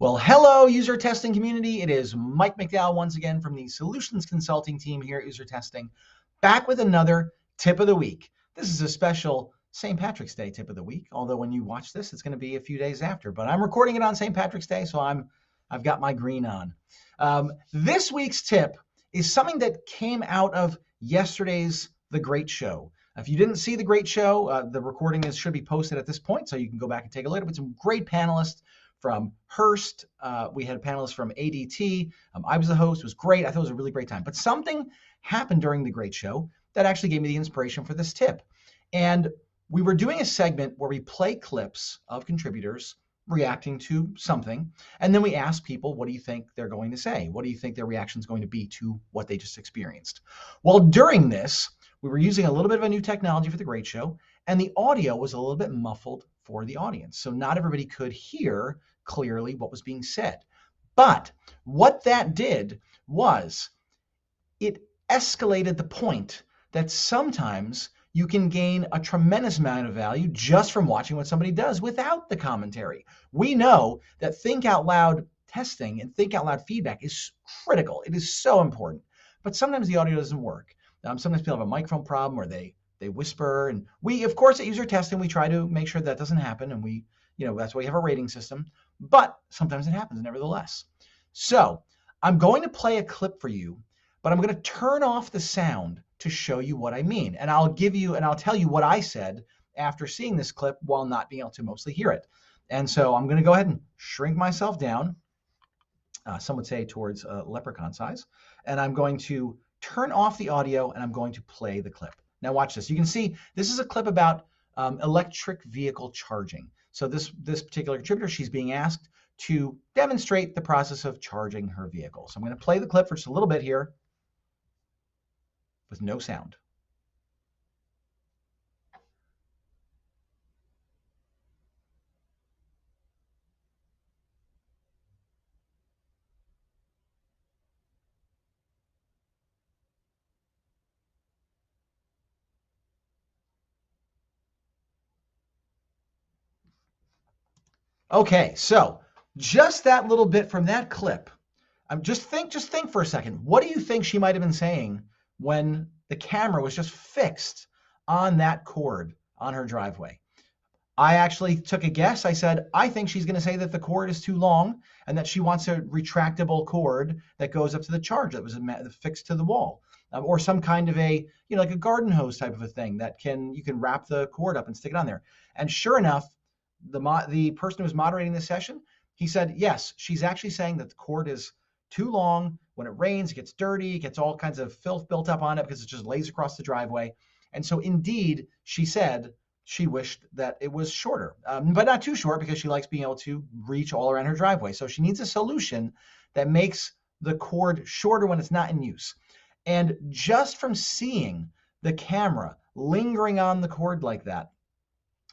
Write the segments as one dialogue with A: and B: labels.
A: Well, hello, user testing community. It is Mike McDowell once again from the solutions consulting team here at User Testing, back with another tip of the week. This is a special St. Patrick's Day tip of the week, although when you watch this, it's going to be a few days after. But I'm recording it on St. Patrick's Day, so I've got my green on. This week's tip is something that came out of yesterday's The Great Show. If you didn't see The Great Show, the recording should be posted at this point, so you can go back and take a look at it with some great panelists from Hearst. We had a panelist from ADT. I was the host. It was great. I thought it was a really great time. But something happened during The Great Show that actually gave me the inspiration for this tip. And we were doing a segment where we play clips of contributors reacting to something. And then we ask people, what do you think they're going to say? What do you think their reaction is going to be to what they just experienced? Well, during this, we were using a little bit of a new technology for The Great Show, and the audio was a little bit muffled for the audience. So not everybody could hear clearly what was being said. But what that did was it escalated the point that sometimes you can gain a tremendous amount of value just from watching what somebody does without the commentary. We know that think out loud testing and think out loud feedback is critical. It is so important. But sometimes the audio doesn't work. Sometimes people have a microphone problem or they whisper, and we, of course, at User Testing, we try to make sure that doesn't happen, and we, that's why we have a rating system, but sometimes it happens nevertheless. So I'm going to play a clip for you, but I'm going to turn off the sound to show you what I mean, and I'll tell you what I said after seeing this clip while not being able to mostly hear it. And so I'm going to go ahead and shrink myself down, some would say towards leprechaun size, and I'm going to turn off the audio, and I'm going to play the clip. Now watch this. You can see this is a clip about electric vehicle charging. So this particular contributor, she's being asked to demonstrate the process of charging her vehicle. So I'm going to play the clip for just a little bit here with no sound. Okay, so just that little bit from that clip. Just think for a second. What do you think she might have been saying when the camera was just fixed on that cord on her driveway? I actually took a guess. I said, I think she's going to say that the cord is too long and that she wants a retractable cord that goes up to the charger that was fixed to the wall, or some kind of a, like a garden hose type of a thing that you can wrap the cord up and stick it on there. And sure enough, the person who was moderating this session, he said, yes, she's actually saying that the cord is too long. When it rains, it gets dirty, it gets all kinds of filth built up on it because it just lays across the driveway. And so indeed, she said she wished that it was shorter, but not too short because she likes being able to reach all around her driveway. So she needs a solution that makes the cord shorter when it's not in use. And just from seeing the camera lingering on the cord like that,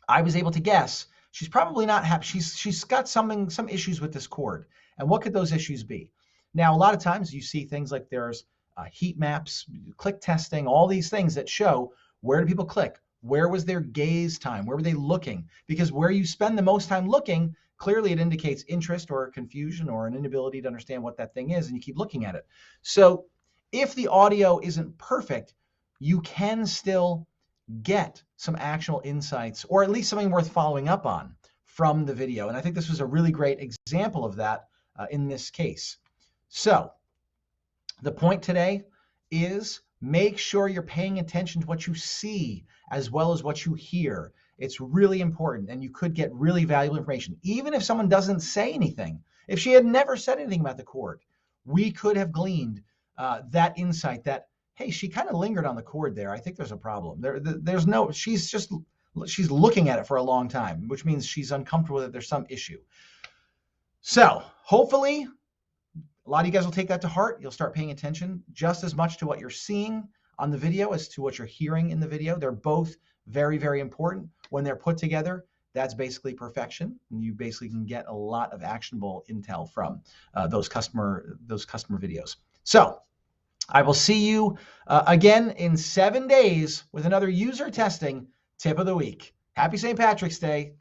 A: I was able to guess she's probably not happy. She's got some issues with this cord. And what could those issues be? Now, a lot of times you see things like there's heat maps, click testing, all these things that show where do people click? Where was their gaze time? Where were they looking? Because where you spend the most time looking, clearly it indicates interest or confusion or an inability to understand what that thing is, and you keep looking at it. So if the audio isn't perfect, you can still get some actual insights, or at least something worth following up on from the video. And I think this was a really great example of that in this case. So the point today is make sure you're paying attention to what you see as well as what you hear. It's really important, and you could get really valuable information. Even if someone doesn't say anything, if she had never said anything about the cord, we could have gleaned that insight that, hey, she kind of lingered on the cord there. I think there's a problem. She's looking at it for a long time, which means she's uncomfortable with it. There's some issue. So hopefully a lot of you guys will take that to heart. You'll start paying attention just as much to what you're seeing on the video as to what you're hearing in the video. They're both very, very important. When they're put together, that's basically perfection. And you basically can get a lot of actionable intel from those customer videos. So I will see you again in 7 days with another user testing tip of the week. Happy St. Patrick's Day.